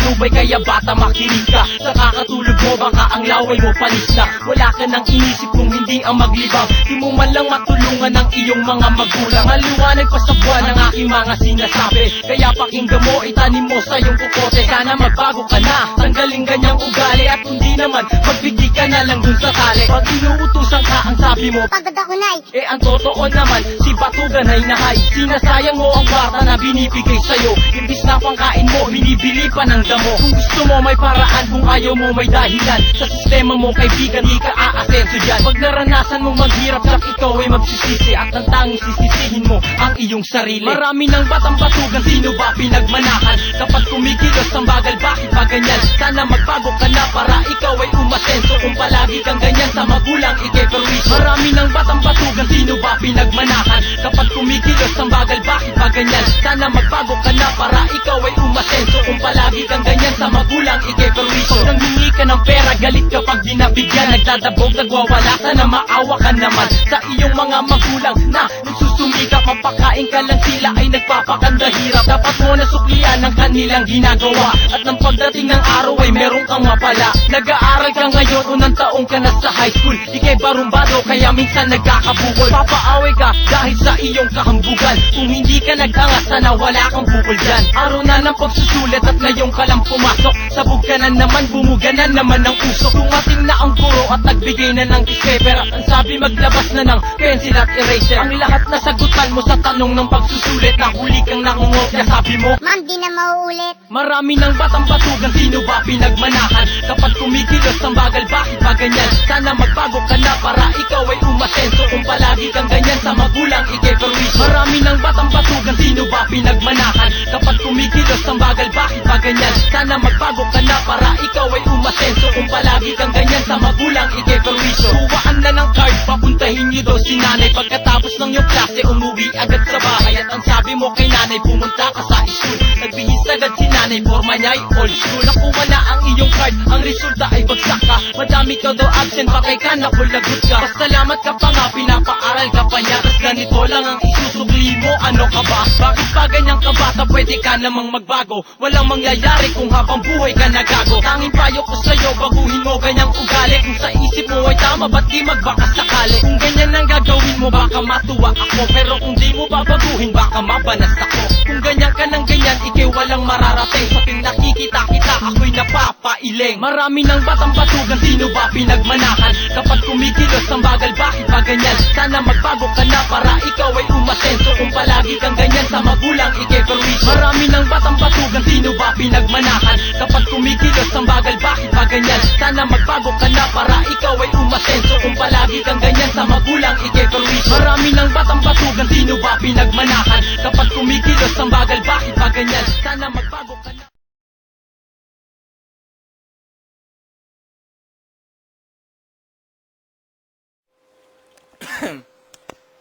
patnubay kaya bata makinig ka. Sa kakatulog mo baka ang laway mo panis na. Wala ka nang inisip kung hindi ang maglibang. Di mo man lang matulungan ng iyong mga magulang. Maliwanag pa sa buwan ang aking mga sinasabi. Kaya pakinggan mo, itanim mo sa iyong kukote. Sana magbago ka na, tanggalin ganyang ugali. At hindi naman, magbigay ka na lang dun sa tali. Pag inuutusan ka ang sabi mo, pagod ako nay. ang totoo naman, si Batugan ay nahay. Sinasayang mo ang kwarta na binibigay sa'yo. Imbis na pangkain mo, binibili pa ng damo. Kung gusto mo may paraan, kung ayaw mo may dahilan. Sa sistema mo kaibigan, di ka aasenso dyan. Pag naranasan mong maghirap, sak ikaw ay magsisisi. At ang tanging sisisihin mo ang iyong sarili. Marami ng batang batugan, sino ba pinagmanakan? Kapag kumikilos ang bagal, bakit ba ganyan? Sana magbago ka na para ikaw ay umasenso. Kung palagi kang ganyan sa magulang, ikay perwisyo. Marami ng batang batugan, sino ba pinagmanakan? Kapag kumikilos ang bagal, bakit ba ganyan? Sana magbago ka na para ikaw ay umasenso. Kung palagi kang ganyan sa magulang, ikay perwisyo. Pag nanghingi ka ng pera, galit kapag di nabigyan. Nagdadabog, nagwawala, sana maawa ka naman sa iyong mga magulang na nagsusumikap. Mapakain ka lang, sila ay nagpapakanda hirap. Dapat mo na suklian ang kanilang ginagawa. At nang pagdating ng araw ay meron kang mapala. Nag-aaral ka ngayon, unang taong ka na sa high school. Ika'y barumbado, kaya minsan nagkakabukol. Papaaway ka dahil sa iyong kahambugan. Kung hindi ka nag-angas, sana wala kang bukol dyan. Araw na ng pagsusulit at ngayon ka lang pumasok. Sabog ka na naman, bumuga na naman ang usok. Dumating na ang guro at nagbigay na ng dispaper. At ang sabi maglabas na ng pencil at eraser. Ang lahat na sagutan mo sa tanong ng pagsusulit. Nahuli kang nangungopya, sabi mo, Ma'am, di na mauulit. marami ng batang batugan, sino ba pinagmanakan? Kapag kumikilos ang bagal, bakit ba ganyan? Sana magbago ka na para ikaw ay umasenso. Kung palagi kang ganyan sa magulang, ikay perwisyo. Marami ng batang batugan, sino ba pinagmanakan? Kapag kumikilos ang bagal, bakit ba ganyan? Sana magbago ka na para ikaw ay umasenso. Kung palagi kang ganyan sa magulang, ikay perwisyo. Kuwaan na ng card, papuntahin niyo daw si nanay. Pagkatapos ng iyong klase, umuwi agad sa bahay. At ang sabi mo kay nanay, pumunta ka sa school. Nagbihis agad si nanay, forma niya ay old school. Nakuha na ang iyong card, ang resulta ay bagsak ka. Madami ka daw absent, patay ka, nakulagot ka. Pasalamat ka pa nga, pinapaaral ka pa niya. Tas ganito lang ang isusugli mo, ano ka ba? Bakit pa ganyan ka bata, pwede ka namang magbago. Walang mangyayari kung habang buhay ka nagago. Tanging payo ko sa'yo, baguhin mo ganyang ugali. Kung sa isip mo ay tama, ba't di magbakas sakali? Kung ganyan ang gagawin mo, baka matuwa ako. Pero kung di mo babaguhin, baka mabanas ako. Kung ganyan ka ng ganyan, ikay walang mararating. Sa ting nakikita kita, ako'y napapailing. Marami ng batang batugan, sino ba pinagmanakan? Kapag kumikilos ang bagal, bakit ba ganyan? Sana magbago ka na para ikaw ay umasenso. Kung palagi kang ganyan sa magulang, ikay perwisyo. Marami ng batang batugan, sino ba pinagmanakan? Kapag kumikilos ang bagal, bakit ba ganyan? Sana magbago ka na para ikaw ay umasenso. Kung palagi kang ganyan sa magulang, ikay perwisyo. Marami ng batang batugan, sino ba pinagmanakan? Kapag kumikilos ang bagal, bakit ba ganyan? Sana magbago ka na.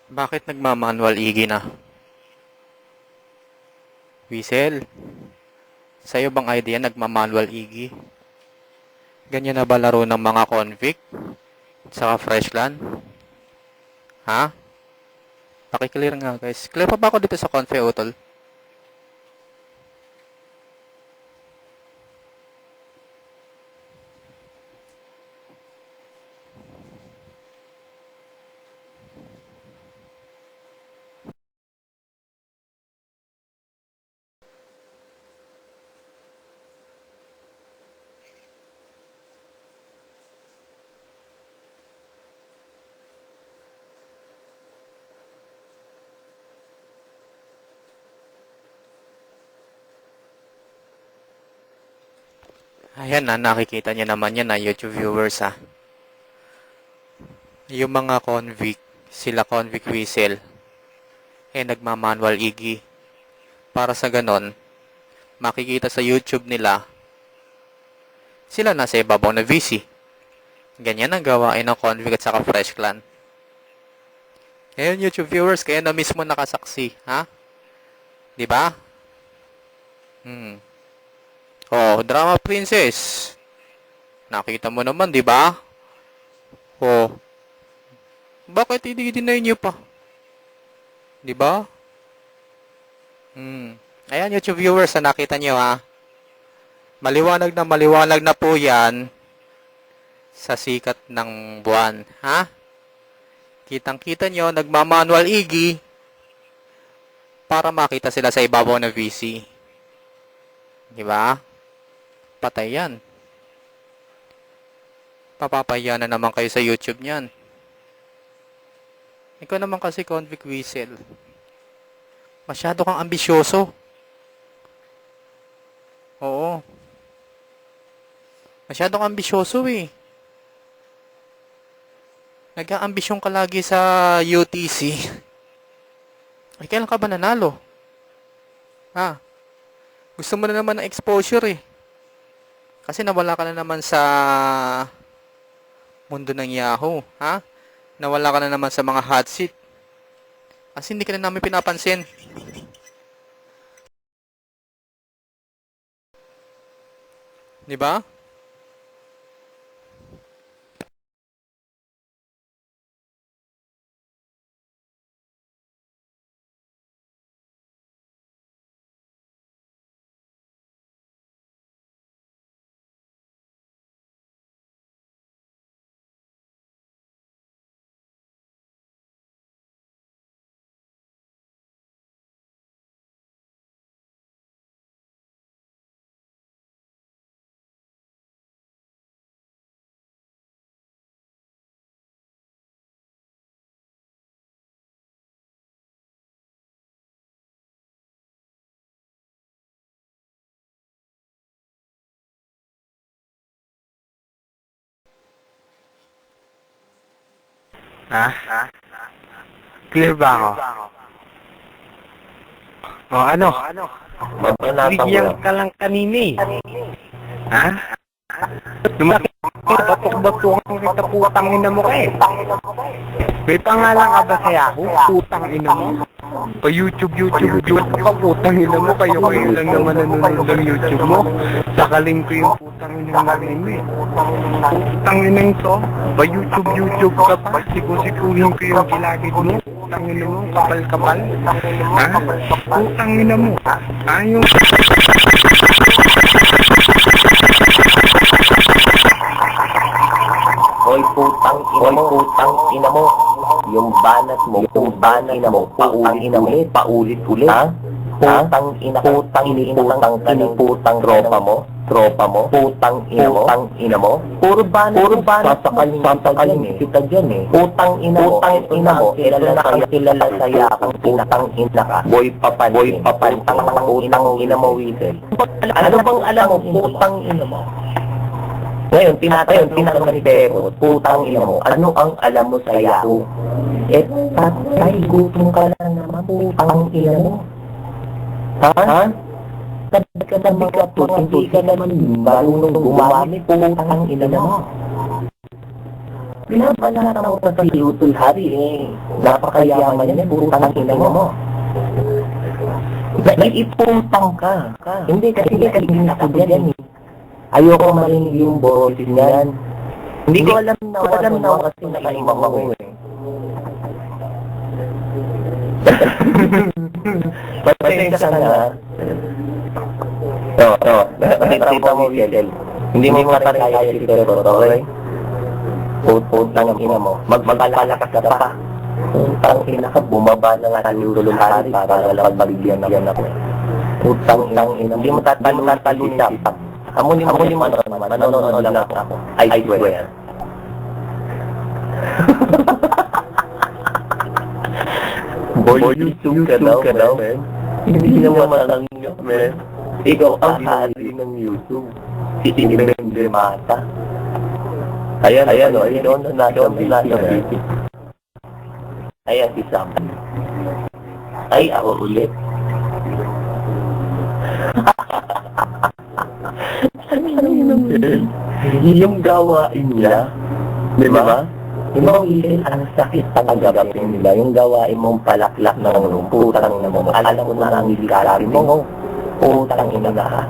Bakit nagmamanual igi na? Whistle, sa'yo bang idea nagmamanual igi? Ganyan na ba laro ng mga convict? Saka fresh clan? Ha? Pakiclear nga guys. Clear pa ba ako dito sa confe utol? Ayan na, nakikita niyo naman yan na YouTube viewers ha. Yung mga convict, sila convict whistle, nagmamanual igi. Para sa ganon, makikita sa YouTube nila, sila nasa ibabaw na VC. Ganyan ang gawain ng convict at saka fresh clan. Ngayon YouTube viewers, kaya na mismo nakasaksi, ha? Diba? Oh, Drama Princess. Nakita mo naman, di ba? Oh. Bakit i-deny niyo pa? Di ba? Ayan, YouTube viewers, nakita niyo ha. Maliwanag na po yan sa sikat ng buwan. Ha? Kitang-kita nyo, nagmamanual igi para makita sila sa ibabaw ng VC. Diba? Patay yan. Papapaya na naman kayo sa YouTube niyan. Ikaw naman kasi, Convict Whistle. Masyado kang ambisyoso. Oo. Masyado kang ambisyoso eh. Nag-aambisyon ka lagi sa UTC. Ay, kailan ka ba nanalo? Ha? Gusto mo na naman ng exposure eh. Kasi nawala ka na naman sa mundo ng Yahoo. Ha? Nawala ka na naman sa mga hot seat. Kasi hindi ka na namin pinapansin. Diba? Ha? Clear ba ako? O ano? Bigyan ka lang kanina eh. Ha? Lumaki batok-batukan kita putang ina mo ka eh. May pangalan ka ba sa Yahoo? Putang ina mo? Pa YouTube ka pa putang ina mo. Kayo lang naman nanonood ng YouTube mo. Sakaling ko yung putang ina mo eh. Putang ina to. Pa YouTube ka pa. Sikusikuhin ko yung gilagid mo. Putang ina mo. Kapal-kapal. Ha? Putang ina mo. Ayaw. Hoy putang ina mo. Yung banat mo, paulit-ulit, ha? Putang ina putang tropa mo, putang ina mo. Puro banat, sasakalin kita dyan eh. Putang ina mo, kilala saya kang putang ina ka. Boy papan, putang ina mo, Whistle. Ano bang alam mo, putang ina mo? Ngayon, tinatanong ni Bebot, putang ina mo, ano ang alam mo sa Yahoo? Patay, gutom ka lang naman, putang ina mo. Ha? Sabi ka sa mga hindi ka naman marunong gumamit, putang ina mo. Binabalatan ko sa Yutul Hari eh. Napakayaman yan, putang ina mo. Naiputang ka. Hindi kasi hindi ako dyan eh. Ayoko marinig yung boses niyan. Hindi ko alam na kasi nakaimama ko eh. Pasensya ka na. Tita mo, Whistle. Hindi mo matakaya si Bebot, okay? Putang ina mo. Magpalakas ka pa. Putang ina ka, bumaba na nga tulong hari para lang magbigyan ako. Putang ina. Hindi mo tatalon siya. Amo ni manonood lang ako. I swear. Boy, YouTube ka daw, man. Hindi naman ang inyo, man. Ikaw ang hari ng YouTube. Si Mende Mata. Ayan, o. Ayan, nasa video. Ayan, si Sam. Ay, ako ulit. Yung gawain niya, di ba? Yung mga Whistle, ang sakit ang agapin nila. Yung gawain mong palaklak ng putang ina mo. Alam ko na ang iligalarin mo. Putang ina na ha.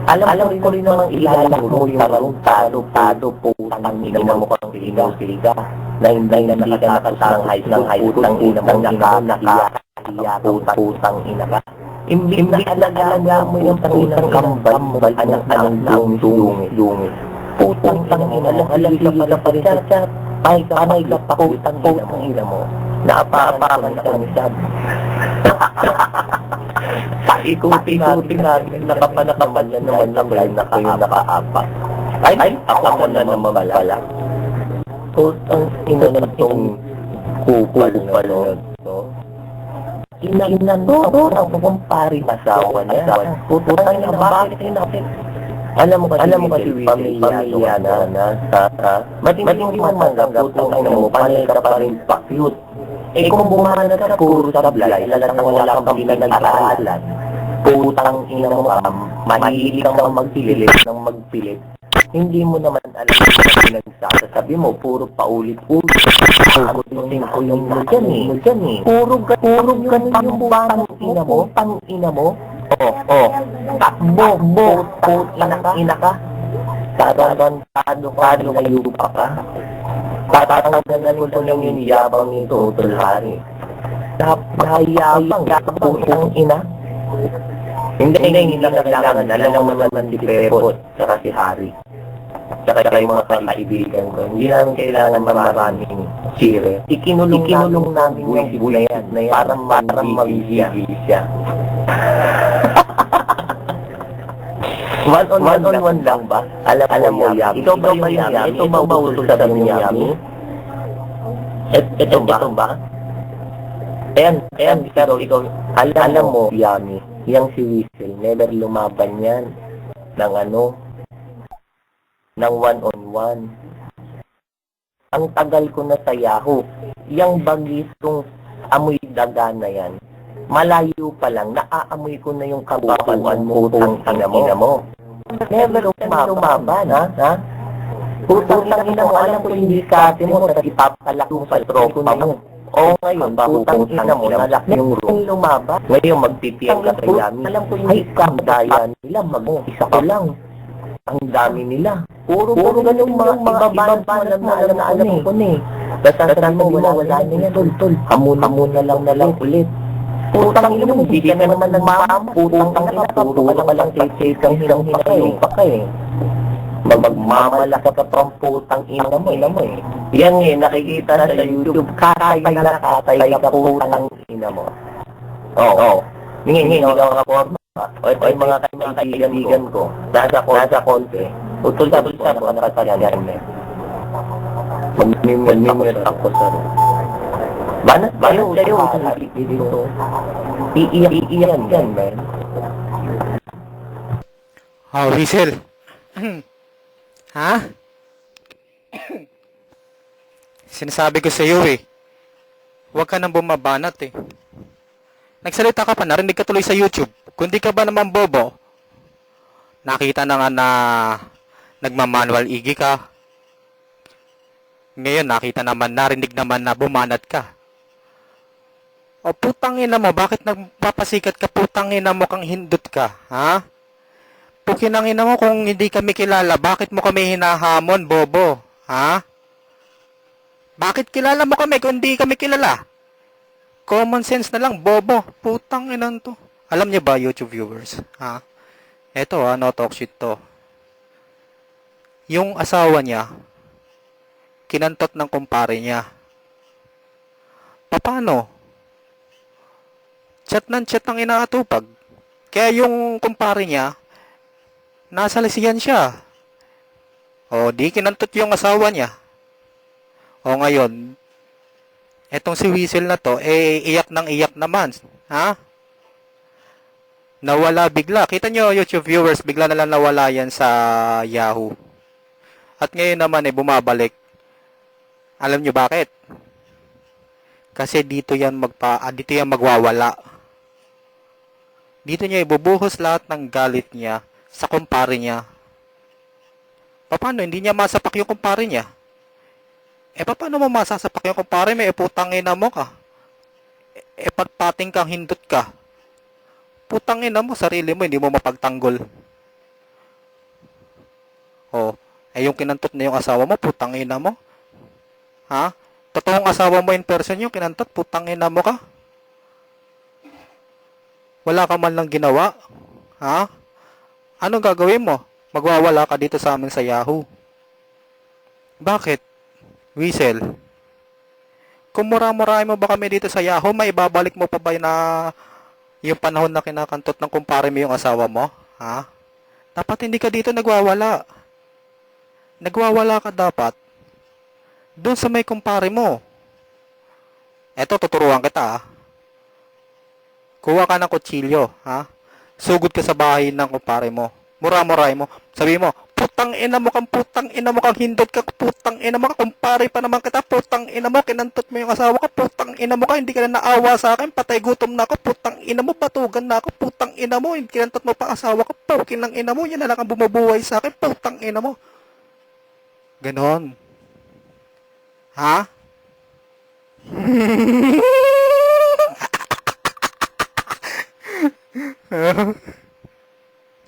Alam ko rin namang ilalang mo yung parang tado, putang ina mo kang siliga. Na hindi ka nakasang high ng putang ina mo. Nakahiya putang ina ka. Imbis na alaga mo yung putang kambal, anak-anak dungis. Putang ina mo, alam ka pa rin sa chat. Ay, panay ka pa putang ina mo. Naapakan ka ni Sab. Ikuti-ikuti namin, nakapanakaman yan naman lang rin na kayo nakaapak. Ay, ako na naman pala. Putang ina na itong kupal na to. Ina-inan to, ang kumpari asawa niya. Putang ina, bakit natin? Alam mo kasi, pamilya na, matindi mo man lang, putang ina mo, panay ka pa rin pa-cute. Kung bumana ka, puro sablay, lalang wala kang pinag-aralan. Putang ina mo, mahilig kang magpilit. Hindi mo naman alam kung pinagsasabi mo, puro paulit-ulit. Sagutin ko yung mo dyan eh. Puro ganun yung putang ina mo. Takbo, putang ina ka. Tarantado na yupa ka. Tatanggalan ko lang yung yabang nito, tulhari. Napakayabang, putang ina. Hindi lang kailangan, alam naman si Pepot, saka si Harry. Saka yung mga kaibigan ko, hindi namin kailangan maraming sire. Ikinulong namin yung bulayad na yan, para mabigil siya. One-on-one lang ba? Alam mo, Yami. Ito ba yung Yami? Ito ba uso sa dami ni Yami? Ito ba? Ayan, ikaw. Alam mo, Yami, yang si Whistle, never lumaban yan ng one-on-one. Ang tagal ko na sa Yahoo, yung bagitong amoy daga na yan, malayo pa lang, naaamoy ko na yung kabuuan mo, putang ina mo. Never lumaban, ha? Putang ina mo, alam ko hindi ka atin mo, at ipapalak mo sa tropa mo. O ngayon, putang ina mo, nalak yung room. Lumaban. Ngayon, magpipiyag ka kay Yami. Alam ko hindi ka daya nila, isa ko lang. Ang dami nila. Puro ganun mga ibabahan pa alam ko na eh. Sasasabi mo, wala na yan, tol. Hamuna lang ulit. Putang ina mo, hindi ka na naman nagmama. Putang ina, puro ka lang kang hinang pa ka eh. Magmamalaki ka pang putang ina mo eh. Yan eh, nakikita na sa YouTube, katay ka putang ina mo. Oo. Hindi ka forma. O ito yung mga kaibigan ko, nasa konti, utol sa mga nakatayan eh. Magmimit ako sa rin. Banat sa'yo, dito. Iiyak yan, man. Whistle. Ha? Sinasabi ko sa iyo eh. Huwag ka nang bumabanat eh. Nagsalita ka pa, narinig ka tuloy sa YouTube. Kundi ka ba naman bobo? Nakita na nga na nagmamanual igi ka. Ngayon nakita naman, narinig naman na bumanat ka. O putang ina mo, bakit nagpapasikat ka? Putang ina mo kang hindot ka, ha? Pukinang ina mo kung hindi kami kilala, bakit mo kami hinahamon, bobo? Ha? Bakit kilala mo kami kung hindi kami kilala? Common sense na lang, bobo. Putang inan to. Alam niyo ba, YouTube viewers? Ha? Eto no talk shit to. Yung asawa niya, kinantot ng kumpare niya. Paano? Chat ng inaatupag. Kaya yung kumpare niya, nasa lasiyan siya. O, di kinantot yung asawa niya. O ngayon, etong si Whistle na to, iyak naman. Ha? Nawala bigla. Kita nyo, YouTube viewers, bigla na lang nawala yan sa Yahoo. At ngayon naman, bumabalik. Alam nyo bakit? Kasi dito yan magwawala. Dito niya ibubuhos lahat ng galit niya sa kumpare niya. Paano? Hindi niya masapak yung kumpare niya. Paano mo masasapak yung kumpare mo? Putangin na mo ka. Pagpating kang hindot ka. Putangin na mo, sarili mo, hindi mo mapagtanggol. Yung kinantot na yung asawa mo, putangin na mo. Ha? Totoong asawa mo in person yung kinantot, putangin na mo ka. Wala ka man lang ginawa? Ha? Anong gagawin mo? Magwawala ka dito sa amin sa Yahoo. Bakit? Weasel. Kung mura-murahin mo ba kami dito sa Yahoo, may ibabalik mo pa ba na yung panahon na kinakantot ng kumpare mo yung asawa mo? Ha? Dapat hindi ka dito nagwawala. Nagwawala ka dapat doon sa may kumpare mo. Eto, tuturuan kita, ha? Kuha ka ng kutsilyo, ha? Sugod ka sa bahay ng kumpare mo. Mura-muray mo. Sabi mo, putang ina mo kang hindot ka, putang ina mo ka, kumpare pa naman kita, putang ina mo, kinantot mo yung asawa ka, putang ina mo ka, hindi ka na naawa sa akin, patay gutom na ako, putang ina mo, batugan na ako, putang ina mo, kinantot mo pa asawa ka, pukin ng ina mo, yan na lang ang bumubuhay sa akin, putang ina mo. Ganon. Ha?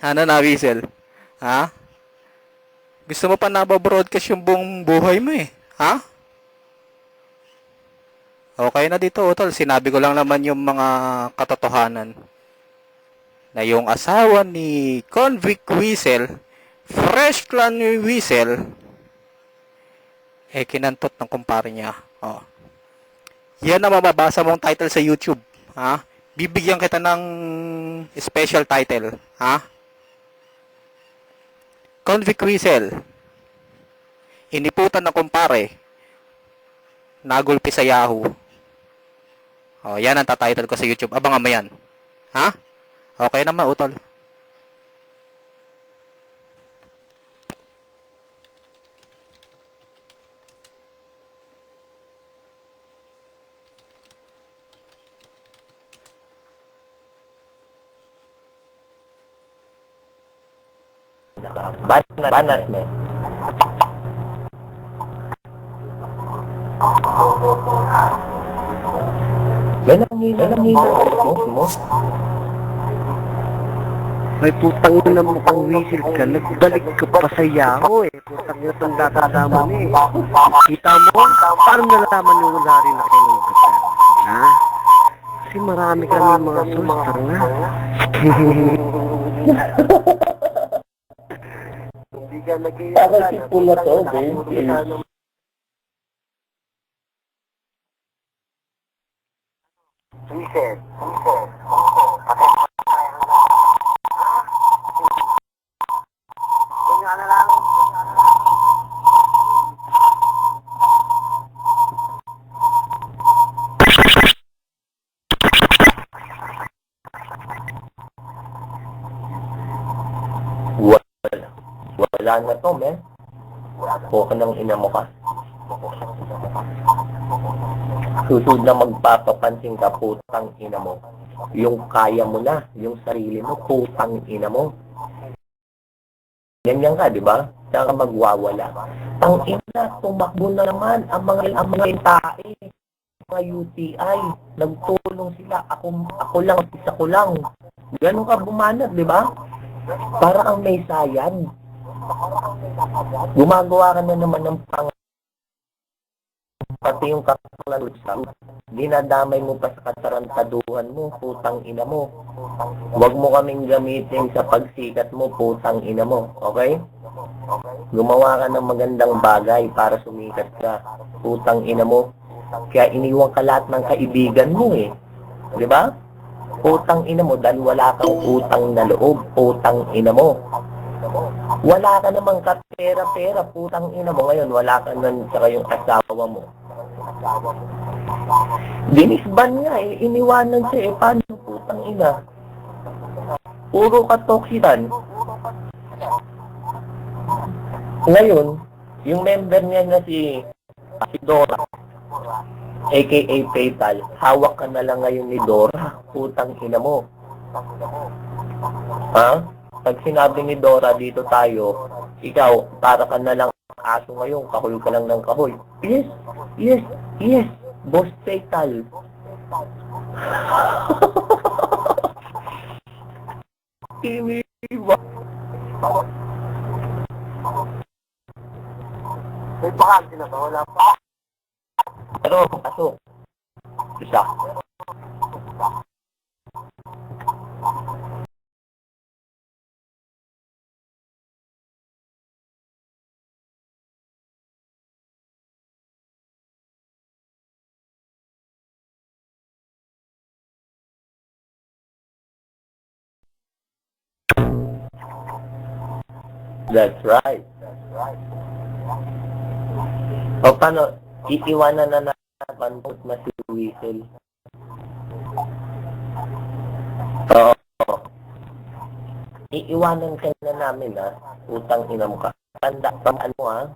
Ano na, Weasel? Ha? Gusto mo pa nababroadcast yung buong buhay mo eh. Ha? Okay na dito, Utol. Sinabi ko lang naman yung mga katotohanan. Na yung asawa ni Convict Weasel, Fresh Clan Weasel, kinantot ng kumpare niya. Oh. Yan ang mababasa mong title sa YouTube. Ha? Bibigyan kita ng special title. Ha? Convict Weasel, iniputan ng kumpare, nagulpi sa Yahoo. Oh, yan ang tatitle ko sa YouTube. Abangan mo yan. Ha? Okay naman, Utol. Banat mo. Yan ang hina mo. May putang ina mo kang Weasel ka, nagbalik ka pa sa Yahoo eh. Putang ina itong datatama mo eh. Kita mo? Paano nalaman yung wala rin na kayo ng kasal? Ha? Kasi marami kami mga sultar nga. Para si pula to, babe. Wala na to, men. Huwag nang ina mo ka. Susunod na magpapapansin ka, putang ina mo. Yung kaya mo na, yung sarili mo, putang ina mo. Ganyan ka, di ba? Saan ka magwawala? Ang ina, tumakbo na naman ang mga tae, mga UTI. Nagtulong sila. Ako lang, isa ko lang. Ganon ka bumanat, di ba? Para ang may sayad. Gumagawa ka na naman ng pati yung kakalalusan. Dinadamay mo pa sa katarantaduhan mo, putang ina mo. Huwag mo kaming gamitin sa pagsikat mo, putang ina mo. Okay? Gumawa ka ng magandang bagay para sumikat ka, putang ina mo. Kaya iniwan ka lahat ng kaibigan mo eh. Di ba? Putang ina mo dahil wala kang utang na loob, putang ina mo. Wala ka namang kapera-pera, putang ina mo. Ngayon, wala ka nun sa yung asawa mo. Dinisban nga eh, iniwanan siya eh. Paano putang ina? Puro katoksitan. Ngayon, yung member niya na si Dora, aka Fatal, hawak ka na lang ngayon ni Dora, putang ina mo. Ha? Pag sinabi ni Dora, dito tayo, ikaw, para ka na lang aso ngayon, kahoy ka lang ng kahoy. Yes, yes, yes, Boss Fatal. Iniba. May pakante na ba? Wala pa. Pero, aso. Isa. That's right. O paano, iiwanan na naman na si Whistle? Oo. Iiwanan ka na namin, ha? Utang ina mo ka. Tandaan mo, ha?